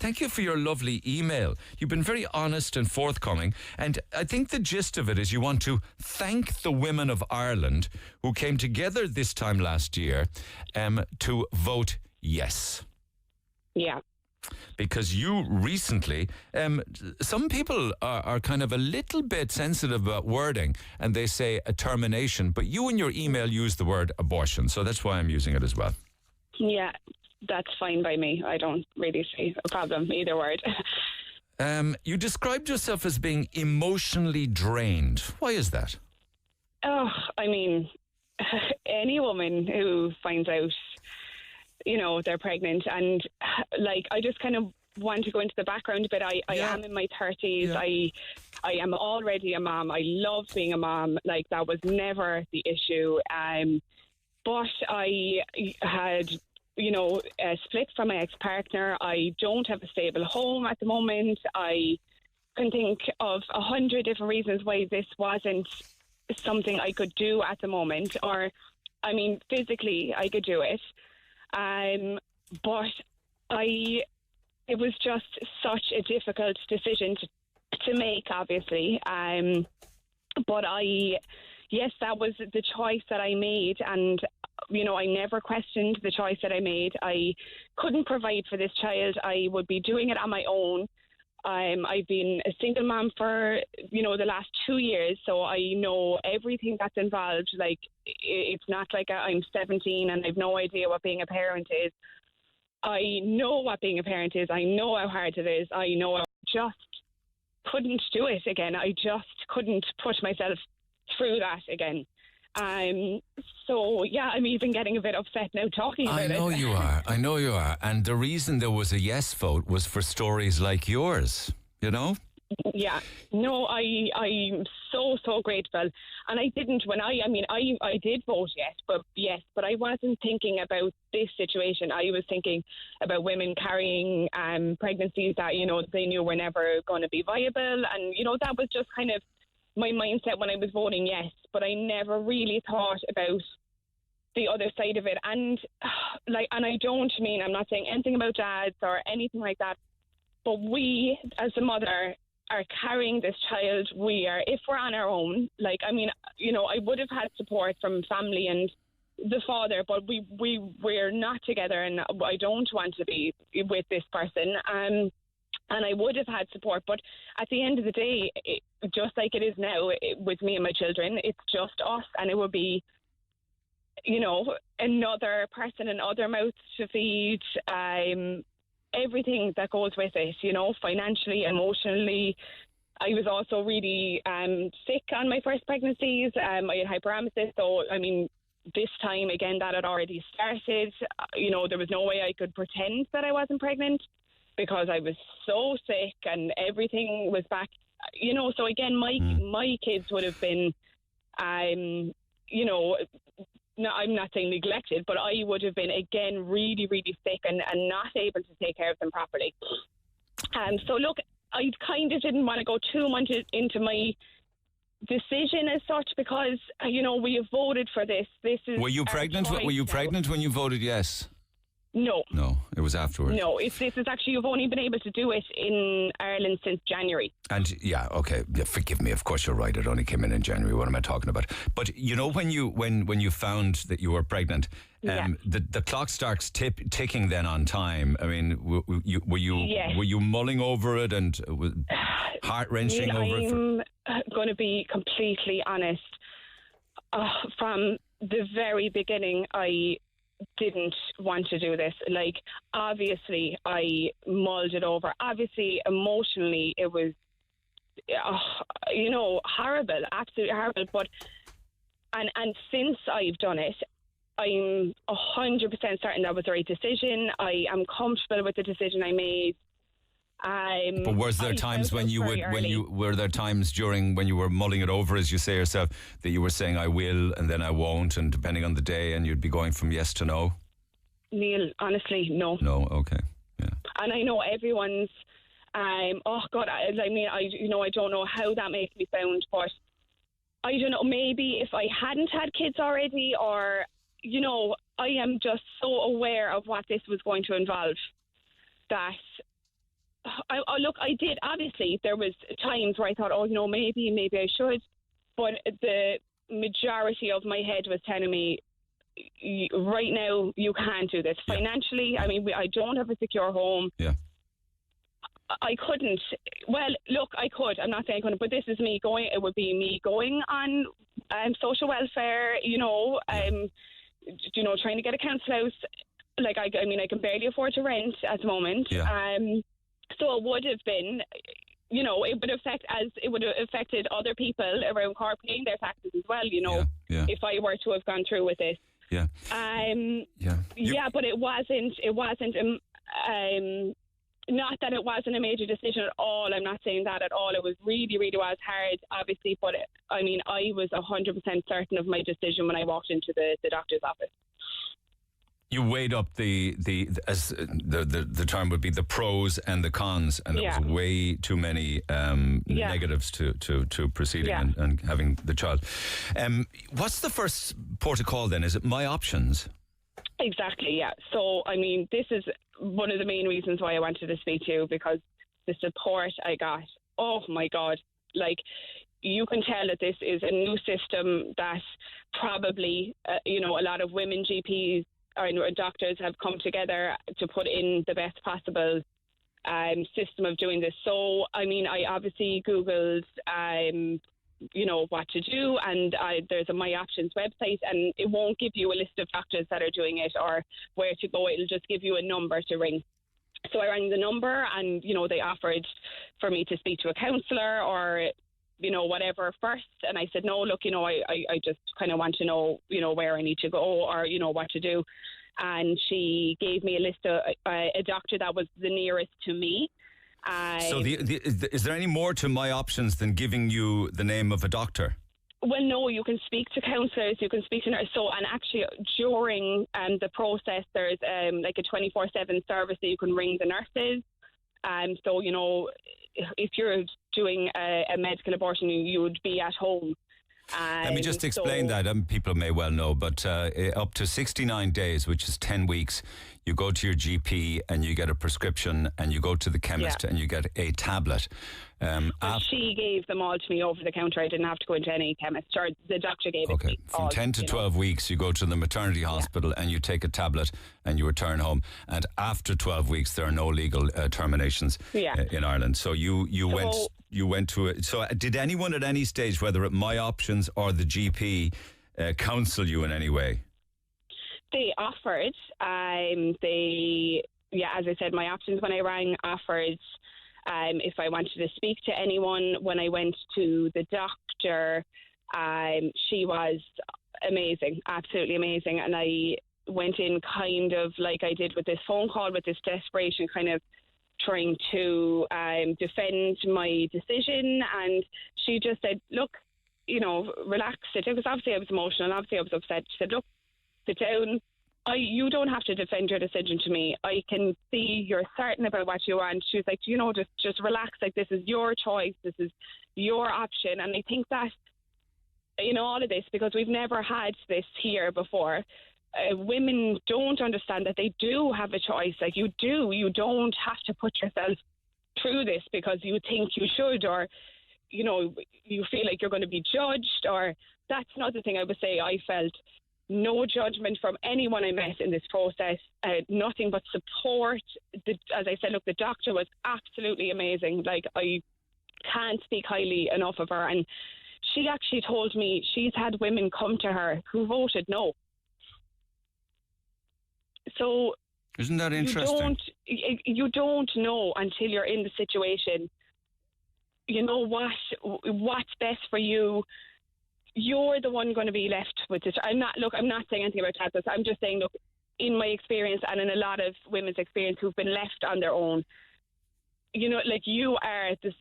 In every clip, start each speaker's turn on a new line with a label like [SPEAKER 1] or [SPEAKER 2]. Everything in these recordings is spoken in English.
[SPEAKER 1] Thank you for your lovely email. You've been very honest and forthcoming. And I think the gist of it is you want to thank the women of Ireland who came together this time last year to vote yes.
[SPEAKER 2] Yeah.
[SPEAKER 1] Because you recently, some people are kind of a little bit sensitive about wording and they say a termination, but you in your email use the word abortion, so that's why I'm using it as well.
[SPEAKER 2] Yeah, that's fine by me. I don't really see a problem, either word.
[SPEAKER 1] You described yourself as being emotionally drained. Why is that?
[SPEAKER 2] Oh, I mean, any woman who finds out they're pregnant, and I just kind of want to go into the background a bit. I am in my 30s. Yeah. I am already a mom. I love being a mom. That was never the issue. But I had, split from my ex-partner. I don't have a stable home at the moment. I can think of 100 different reasons why this wasn't something I could do at the moment. Or, I mean, physically I could do it. But it was just such a difficult decision to make, obviously. But yes, that was the choice that I made, and I never questioned the choice that I made. I couldn't provide for this child. I would be doing it on my own. I've been a single mom for the last 2 years, so I know everything that's involved. It's not like I'm 17 and I've no idea what being a parent is. I know what being a parent is. I know how hard it is. I know I just couldn't do it again. I just couldn't put myself through that again. So yeah, I'm even getting a bit upset now talking about it.
[SPEAKER 1] I know you are. And the reason there was a yes vote was for stories like yours, Yeah.
[SPEAKER 2] No, I'm so grateful. And I didn't I did vote yes, but I wasn't thinking about this situation. I was thinking about women carrying pregnancies that, they knew were never going to be viable. And, that was just kind of my mindset when I was voting yes. But I never really thought about the other side of it. And I'm not saying anything about dads or anything like that. But we, as a mother, are carrying this child. If we're on our own, I would have had support from family and the father, but we're not together, and I don't want to be with this person. And I would have had support, but at the end of the day, just like it is now with me and my children, it's just us, and it would be, another person, and other mouths to feed. Everything that goes with it, financially, emotionally. I was also really sick on my first pregnancies. I had hyperemesis, so this time again that had already started. There was no way I could pretend that I wasn't pregnant because I was so sick and everything was back. So again, my kids would have been, no, I'm not saying neglected, but I would have been, again, really, really sick and not able to take care of them properly. So, look, I kind of didn't want to go too much into my decision as such because, we have voted for this.
[SPEAKER 1] Were you pregnant? Were you pregnant when you voted yes?
[SPEAKER 2] No.
[SPEAKER 1] No, it was afterwards.
[SPEAKER 2] No, this is actually, you've only been able to do it in Ireland since January.
[SPEAKER 1] And forgive me, of course you're right, it only came in January, what am I talking about? But when you found that you were pregnant, the clock starts ticking then on time. I mean, were you mulling over it and heart-wrenching over it?
[SPEAKER 2] I'm going to be completely honest. From the very beginning, I didn't want to do this. Obviously I mulled it over. Obviously emotionally it was horrible, absolutely horrible, but and since I've done it, I'm 100% certain that was the right decision. I am comfortable with the decision I made.
[SPEAKER 1] But was there times when were there times during when you were mulling it over, as you say yourself, that you were saying I will and then I won't, and depending on the day, and you'd be going from yes to no?
[SPEAKER 2] Neil, honestly, no.
[SPEAKER 1] No, okay, yeah.
[SPEAKER 2] And I know everyone's. I don't know how that makes me sound, but I don't know. Maybe if I hadn't had kids already, or I am just so aware of what this was going to involve that look, I did. Obviously, there was times where I thought, oh, maybe I should. But the majority of my head was telling me, right now, you can't do this.
[SPEAKER 1] Yeah.
[SPEAKER 2] Financially, I mean, I don't have a secure home.
[SPEAKER 1] Yeah.
[SPEAKER 2] I couldn't. Well, look, I could. I'm not saying I couldn't, but this is me going. It would be me going on social welfare. Trying to get a council house. Like I can barely afford to rent at the moment.
[SPEAKER 1] Yeah.
[SPEAKER 2] So it would have been. It would have affected other people around Cork paying their taxes as well. If I were to have gone through with this.
[SPEAKER 1] Yeah.
[SPEAKER 2] But it wasn't. Not that it wasn't a major decision at all. I'm not saying that at all. It was really, really was hard, obviously. But I was 100% certain of my decision when I walked into the doctor's office.
[SPEAKER 1] You weighed up the term would be the pros and the cons, and there was way too many negatives to proceeding and having the child. What's the first port of call then? Is it My Options?
[SPEAKER 2] Exactly, yeah. So, this is one of the main reasons why I wanted to speak to you, because the support I got, oh my God, like, you can tell that this is a new system that probably, a lot of women GPs or doctors have come together to put in the best possible system of doing this. So, I obviously Googled, what to do, and there's a My Options website, and it won't give you a list of doctors that are doing it or where to go. It'll just give you a number to ring. So I rang the number, and they offered for me to speak to a counsellor or whatever first, and I said no. Look, I just kind of want to know where I need to go or what to do. And she gave me a list of a doctor that was the nearest to me.
[SPEAKER 1] So is there any more to My Options than giving you the name of a doctor?
[SPEAKER 2] Well, no, you can speak to counsellors, you can speak to nurses. So, and actually during the process, there's like a 24/7 service that you can ring the nurses. So, if you're doing a medical abortion, you would be at home.
[SPEAKER 1] Let me just explain that. People may well know, but up to 69 days, which is 10 weeks, you go to your GP and you get a prescription, and you go to the chemist and you get a tablet.
[SPEAKER 2] She gave them all to me over the counter. I didn't have to go into any chemist, or the doctor gave it to me.
[SPEAKER 1] From 10 to 12 weeks, you go to the maternity hospital and you take a tablet and you return home. And after 12 weeks, there are no legal terminations in Ireland. So you went to it. So did anyone at any stage, whether at My Options or the GP, counsel you in any way?
[SPEAKER 2] They offered. As I said, My Options, when I rang, offered if I wanted to speak to anyone. When I went to the doctor, she was amazing, absolutely amazing. And I went in kind of like I did with this phone call, with this desperation, kind of trying to defend my decision. And she just said, look, relax. Because obviously I was emotional, obviously I was upset. She said, look, sit down. You don't have to defend your decision to me. I can see you're certain about what you want. She was like, just relax. Like, this is your choice. This is your option. And I think that, all of this, because we've never had this here before, women don't understand that they do have a choice. Like, you do. You don't have to put yourself through this because you think you should, or, you feel like you're going to be judged. Or that's another thing I would say. I felt no judgment from anyone I met in this process, nothing but support. As I said, look, the doctor was absolutely amazing. Like, I can't speak highly enough of her. And she actually told me she's had women come to her who voted no. So
[SPEAKER 1] isn't that interesting?
[SPEAKER 2] You don't know until you're in the situation. What's best for you. You're the one going to be left with it. I'm not saying anything about tablets. I'm just saying, look, in my experience and in a lot of women's experience who've been left on their own, like, you are this,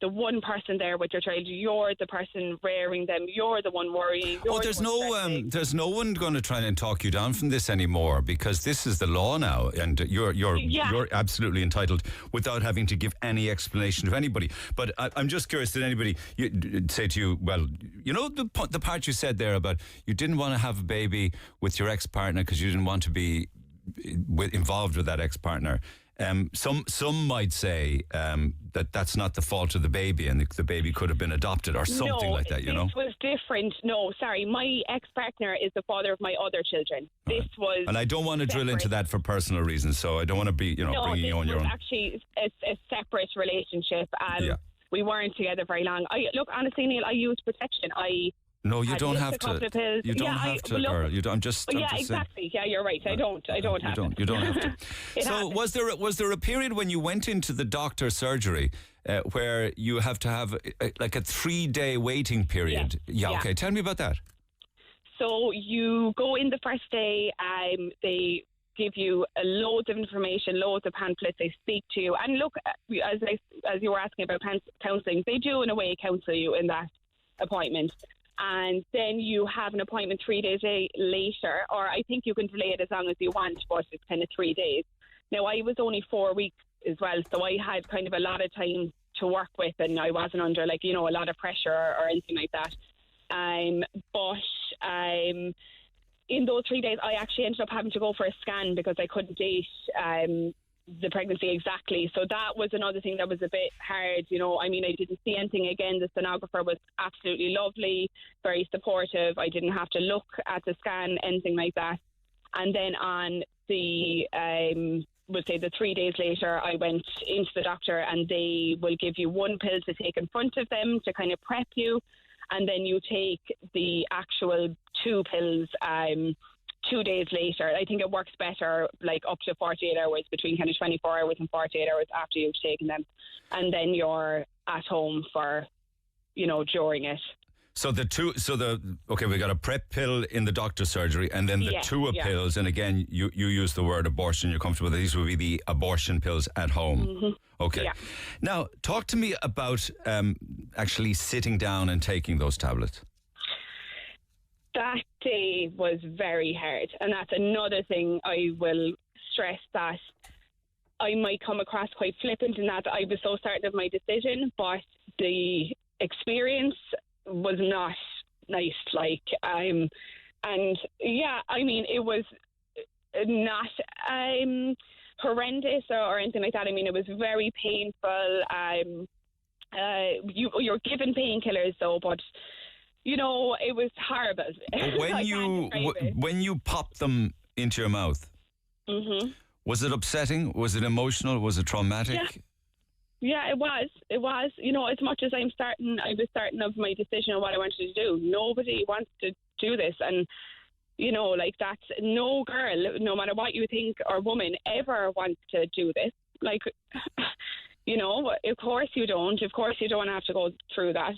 [SPEAKER 2] the one person there with your child. You're the person rearing them. You're the one worrying.
[SPEAKER 1] There's no one going to try and talk you down from this anymore, because this is the law now, and you're absolutely entitled without having to give any explanation to anybody. But I'm just curious, did anybody say to you, well, the part you said there about you didn't want to have a baby with your ex-partner because you didn't want to be involved with that ex-partner. Some might say that that's not the fault of the baby, and the baby could have been adopted or something like that. You know,
[SPEAKER 2] this was different. No, sorry, my ex-partner is the father of my other children. This was,
[SPEAKER 1] and I don't want to drill
[SPEAKER 2] separate.
[SPEAKER 1] into that for personal reasons. So I don't want to be, bringing you on your own.
[SPEAKER 2] No, this was actually a separate relationship. We weren't together very long. Honestly, Neil, I used protection.
[SPEAKER 1] No, you don't have to. You don't have to, girl. You don't. I'm just
[SPEAKER 2] exactly. Yeah, you're right. I don't have to.
[SPEAKER 1] You don't have to. So
[SPEAKER 2] happens.
[SPEAKER 1] was there a period when you went into the doctor's surgery where you have to have like a 3-day waiting period? Yeah. Okay. Tell me about that. So
[SPEAKER 2] you go in the first day. They give you loads of information, loads of pamphlets. They speak to you, and look, as you were asking about counselling, they do in a way counsel you in that appointment. And then you have an appointment 3 days later, or I think you can delay it as long as you want, but it's kind of 3 days. Now, I was only 4 weeks as well, so I had kind of a lot of time to work with, and I wasn't under, a lot of pressure or anything like that. But in those 3 days, I actually ended up having to go for a scan because I couldn't date the pregnancy exactly. So that was another thing that was a bit hard. I didn't see anything again. The sonographer was absolutely lovely, very supportive. I didn't have to look at the scan, anything like that. And then on the, we'll say the 3 days later, I went into the doctor, and they will give you one pill to take in front of them to kind of prep you. And then you take the actual 2 pills 2 days later. I think it works better, like up to 48 hours, between kind of 24 hours and 48 hours after you've taken them. And then you're at home for, during it.
[SPEAKER 1] So we got a prep pill in the doctor's surgery, and then the 2 pills. And again, you use the word abortion. You're comfortable with these would be the abortion pills at home.
[SPEAKER 2] Mm-hmm.
[SPEAKER 1] Okay. Yeah. Now, talk to me about actually sitting down and taking those tablets.
[SPEAKER 2] That day was very hard, and that's another thing I will stress, that I might come across quite flippant in that I was so certain of my decision, but the experience was not nice. It was not horrendous or anything like that. It was very painful. You're given painkillers though, but it was horrible.
[SPEAKER 1] When you popped them into your mouth,
[SPEAKER 2] mm-hmm.
[SPEAKER 1] Was it upsetting? Was it emotional? Was it traumatic?
[SPEAKER 2] Yeah, it was. As much as I was certain of my decision on what I wanted to do. Nobody wants to do this, and that's no girl, no matter what you think or woman, ever wants to do this. Of course you don't. Of course you don't have to go through that.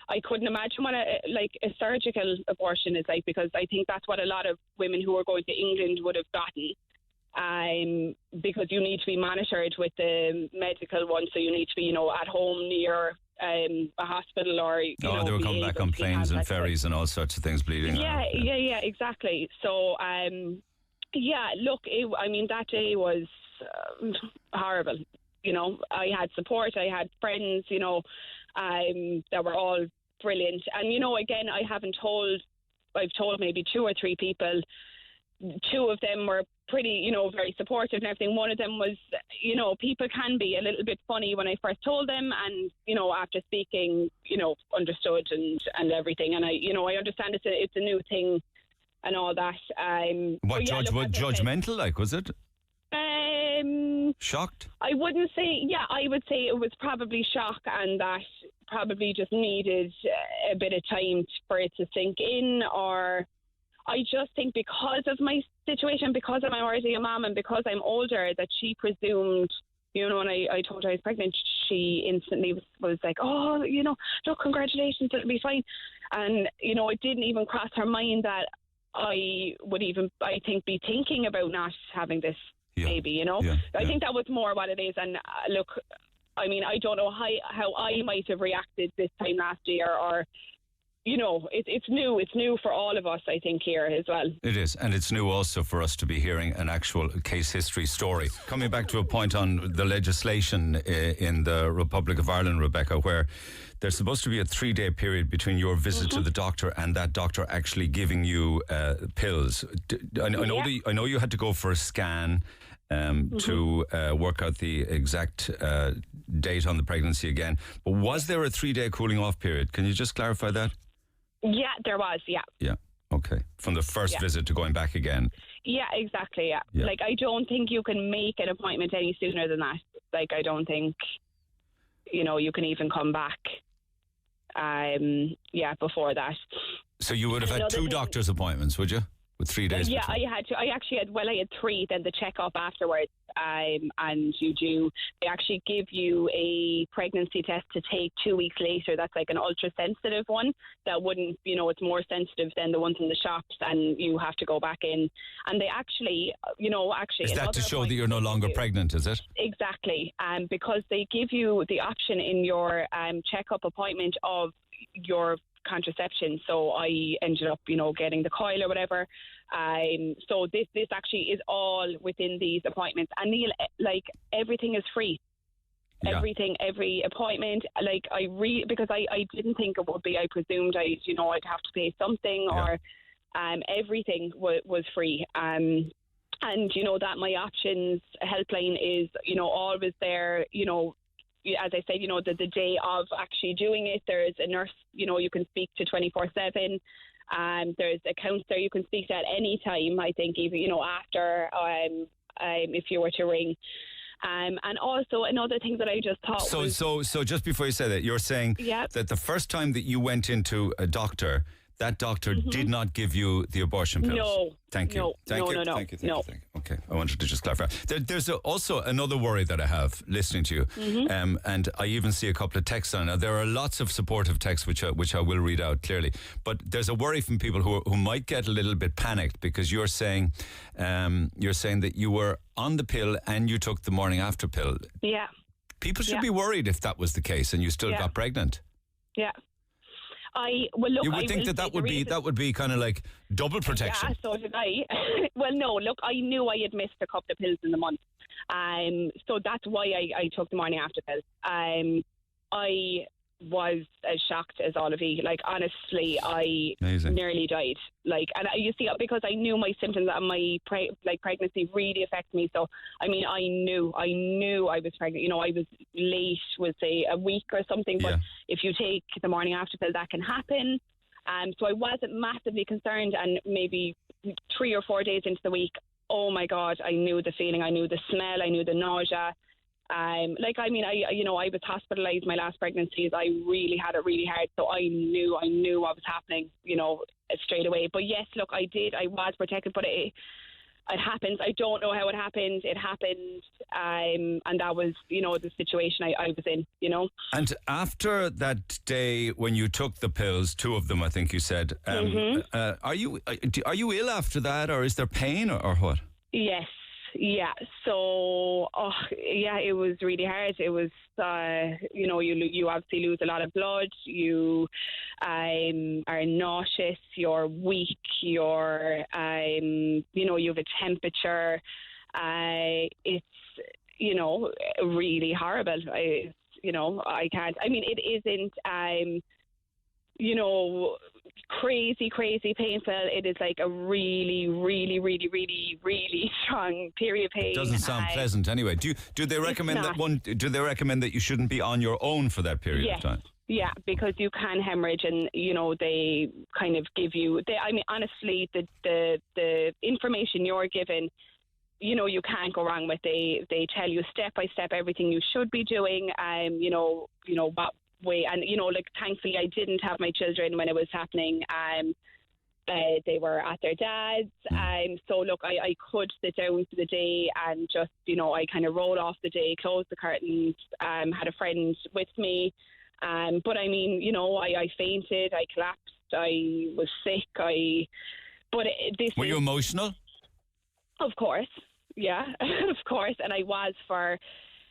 [SPEAKER 2] I couldn't imagine what a surgical abortion is like, because I think that's what a lot of women who are going to England would have gotten. Because you need to be monitored with the medical one, so you need to be, at home near a hospital, or
[SPEAKER 1] they were coming back on planes and ferries and all sorts of things, bleeding.
[SPEAKER 2] Yeah, exactly. So, that day was horrible. I had support, I had friends, that were all brilliant. And, again, I've told maybe 2 or 3 people. 2 of them were pretty, very supportive and everything. One of them was, people can be a little bit funny when I first told them, and, after speaking, understood and everything. And I understand it's a new thing and all that.
[SPEAKER 1] Judgmental, was it? Shocked?
[SPEAKER 2] I wouldn't say, I would say it was probably shock, and that probably just needed a bit of time for it to sink in. Or I just think because of my situation, because I'm already a mom and because I'm older, that she presumed, when I told her I was pregnant, she instantly was like, oh, look, congratulations, it'll be fine. And, it didn't even cross her mind that I would even, I think, be thinking about not having this baby, I think that was more what it is. And look, I don't know how I might have reacted this time last year, or it's new for all of us, I think, here as well.
[SPEAKER 1] It is, and it's new also for us to be hearing an actual case history story. Coming back to a point on the legislation in the Republic of Ireland, Rebecca, where there's supposed to be a 3-day period between your visit to the doctor and that doctor actually giving you pills. I know you had to go for a scan. to work out the exact date on the pregnancy again. But was there a 3-day cooling off period? Can you just clarify that?
[SPEAKER 2] Yeah, there was, yeah.
[SPEAKER 1] Yeah, okay. From the first visit to going back again?
[SPEAKER 2] Yeah, exactly, yeah. Like, I don't think you can make an appointment any sooner than that. Like, I don't think, you can even come back, before that.
[SPEAKER 1] So you would have had 2 doctor's appointments, would you? With 3 days?
[SPEAKER 2] Yeah, I had 3 then the check-up afterwards, and they actually give you a pregnancy test to take 2 weeks later. That's like an ultra-sensitive one that wouldn't, it's more sensitive than the ones in the shops, and you have to go back in. And they actually.
[SPEAKER 1] Is that to show that you're no longer pregnant, is it?
[SPEAKER 2] Exactly, because they give you the option in your check-up appointment of your contraception. So I ended up, getting the coil or whatever. So this actually is all within these appointments. And Neil, like, everything is free. Yeah. Everything, every appointment. Like, because I didn't think it would be. I presumed I'd have to pay something, or everything was free. And that My Options helpline is, always there, as I said, the day of actually doing it, there's a nurse, you can speak to 24/7. There's a counsellor you can speak to at any time, I think, even, after, if you were to ring. And also another thing that I just thought
[SPEAKER 1] So just before you say that, you're saying that the first time that you went into a doctor, that doctor did not give you the abortion pills?
[SPEAKER 2] No.
[SPEAKER 1] Thank you.
[SPEAKER 2] No.
[SPEAKER 1] Thank you. Thank you. Okay, I wanted to just clarify. There's also another worry that I have listening to you, and I even see a couple of texts on it. Now, there are lots of supportive texts which I will read out clearly, but there's a worry from people who might get a little bit panicked because you're saying that you were on the pill and you took the morning after pill.
[SPEAKER 2] Yeah.
[SPEAKER 1] People should be worried if that was the case and you still got pregnant.
[SPEAKER 2] Yeah. You
[SPEAKER 1] would think that would be kind of like double protection.
[SPEAKER 2] Yeah, so did I. Well, no, look, I knew I had missed a couple of pills in the month, so that's why I took the morning after pill. I was as shocked as all of you. Like, honestly, I nearly died. Like, and you see, because I knew my symptoms and my pregnancy really affected me. So, I mean, I knew I was pregnant. I was late, would say a week or something. But if you take the morning after pill, that can happen. So I wasn't massively concerned. And maybe 3 or 4 days into the week, oh my God, I knew the feeling, I knew the smell, I knew the nausea. I was hospitalized my last pregnancies. I really had it really hard, so I knew what was happening, straight away. But yes, look, I was protected, but it happens. I don't know how it happened. It happened, and that was, the situation I was in,
[SPEAKER 1] And after that day when you took the pills, 2 of them, I think you said, are you ill after that, or is there pain, or what?
[SPEAKER 2] Yes. Yeah, so it was really hard. It was you obviously lose a lot of blood. You are nauseous. You're weak. You're you have a temperature. It's really horrible. I can't. I mean, it isn't. Crazy painful. It is like a really, really, really, really, really strong period pain.
[SPEAKER 1] It doesn't sound pleasant anyway. Do they recommend Do they recommend that you shouldn't be on your own for that period of time?
[SPEAKER 2] Yeah, because you can hemorrhage, and they kind of give you. Honestly, the information you're given, you can't go wrong with. They tell you step by step everything you should be doing. What way, and thankfully I didn't have my children when it was happening. They were at their dad's, so look, I could sit down for the day and just I kind of rolled off the day, closed the curtains, had a friend with me, but I mean I fainted, I collapsed, I was sick, Were you emotional? Of course, yeah. Of course, and I was for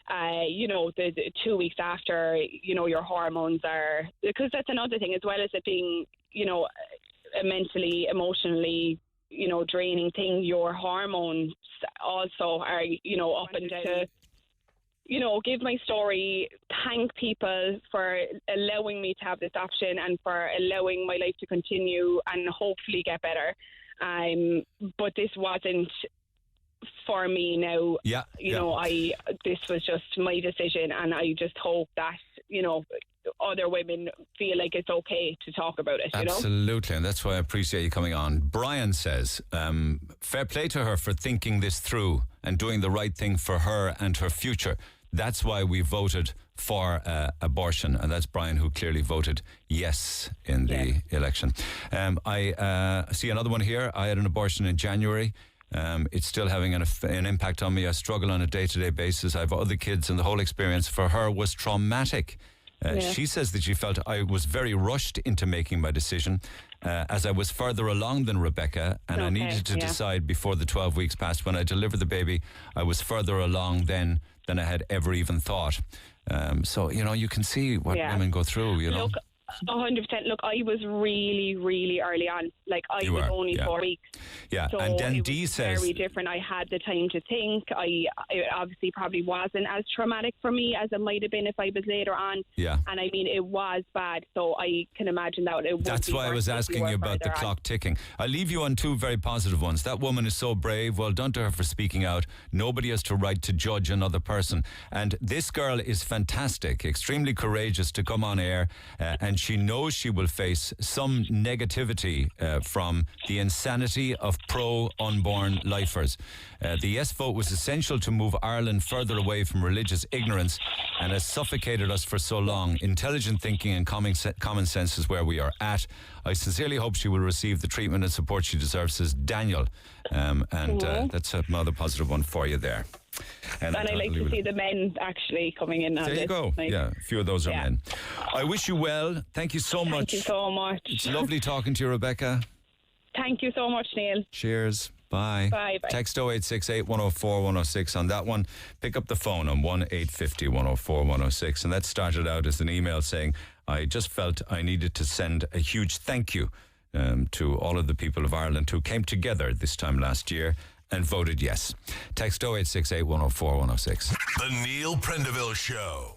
[SPEAKER 2] the 2 weeks after, your hormones are, because that's another thing, as well as it being, a mentally, emotionally, draining thing, your hormones also are, up and down. To, give my story, thank people for allowing me to have this option and for allowing my life to continue and hopefully get better. But this wasn't for me now.
[SPEAKER 1] Yeah.
[SPEAKER 2] You know, this was just my decision, and I just hope that, you know, other women feel like it's okay to talk about it.
[SPEAKER 1] Absolutely, and that's why I appreciate you coming on. Brian says, fair play to her for thinking this through and doing the right thing for her and her future. That's why we voted for abortion, and that's Brian, who clearly voted yes in the election. I see another one here. I had an abortion in January. It's still having an impact on me. I struggle on a day-to-day basis. I have other kids, and the whole experience for her was traumatic. She says that she felt I was very rushed into making my decision, as I was further along than Rebecca, and I needed to decide before the 12 weeks passed. When I delivered the baby, I was further along then than I had ever even thought. So, you know, you can see what women go through, you know.
[SPEAKER 2] Look, 100%. Look, I was really, really early on. Like, I was only 4 weeks.
[SPEAKER 1] Yeah,
[SPEAKER 2] so
[SPEAKER 1] and then
[SPEAKER 2] it
[SPEAKER 1] Dee
[SPEAKER 2] was
[SPEAKER 1] says...
[SPEAKER 2] very different. I had the time to think. It obviously probably wasn't as traumatic for me as it might have been if I was later on.
[SPEAKER 1] Yeah.
[SPEAKER 2] And I mean, it was bad, so I can imagine that it would be.
[SPEAKER 1] That's why I was asking you about the clock ticking. I'll leave you on two very positive ones. That woman is so brave. Well done to her for speaking out. Nobody has the right to judge another person. And this girl is fantastic, extremely courageous to come on air, and she knows she will face some negativity from the insanity of pro-unborn lifers. The yes vote was essential to move Ireland further away from religious ignorance and has suffocated us for so long. Intelligent thinking and common sense is where we are at. I sincerely hope she will receive the treatment and support she deserves, says Daniel. That's another positive one for you there. And
[SPEAKER 2] I like to see the men actually coming in on this.
[SPEAKER 1] There you go.
[SPEAKER 2] Like,
[SPEAKER 1] a few of those are men. I wish you well. Thank you so much.
[SPEAKER 2] Thank you so much.
[SPEAKER 1] It's lovely talking to you, Rebecca.
[SPEAKER 2] Thank you so much, Neil.
[SPEAKER 1] Cheers. Bye.
[SPEAKER 2] Bye.
[SPEAKER 1] Text 0868 104 106 on that one. Pick up the phone on 1-850 104 106. And that started out as an email saying, I just felt I needed to send a huge thank you to all of the people of Ireland who came together this time last year and voted yes. Text 0868 104 106.
[SPEAKER 3] The Neil Prendeville Show.